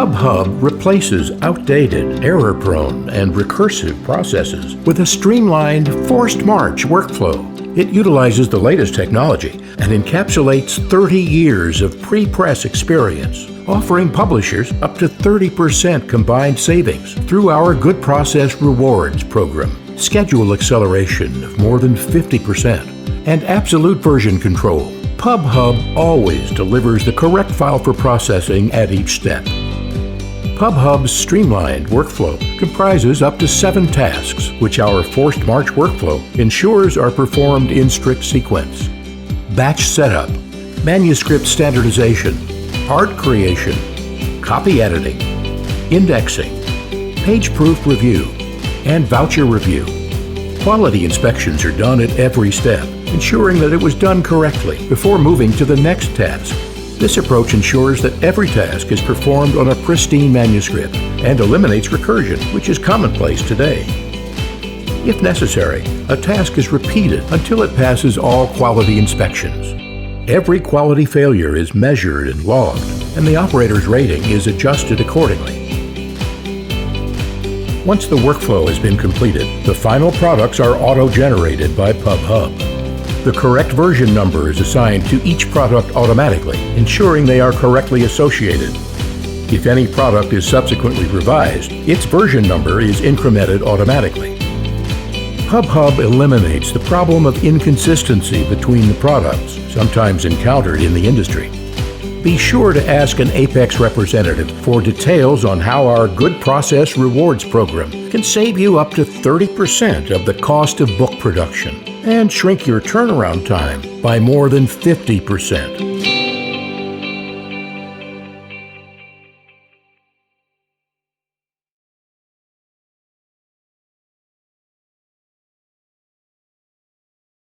PubHub replaces outdated, error-prone, and recursive processes with a streamlined ForcedMarch Workflow. It utilizes the latest technology and encapsulates 30 years of prepress experience, offering publishers up to 30% combined savings through our Good Process Rewards program, schedule acceleration of more than 50%, and absolute version control. PubHub always delivers the correct file for processing at each step. PubHub's streamlined workflow comprises up to 7 tasks, which our ForcedMarch Workflow ensures are performed in strict sequence. Batch setup, manuscript standardization, art creation, copy editing, indexing, page-proof review, and voucher review. Quality inspections are done at every step, ensuring that it was done correctly before moving to the next task. This approach ensures that every task is performed on a pristine manuscript and eliminates recursion, which is commonplace today. If necessary, a task is repeated until it passes all quality inspections. Every quality failure is measured and logged, and the operator's rating is adjusted accordingly. Once the workflow has been completed, the final products are auto-generated by PubHub. The correct version number is assigned to each product automatically, ensuring they are correctly associated. If any product is subsequently revised, its version number is incremented automatically. PubHub eliminates the problem of inconsistency between the products, sometimes encountered in the industry. Be sure to ask an Apex representative for details on how our Good Process Rewards program can save you up to 30% of the cost of book production and shrink your turnaround time by more than 50%.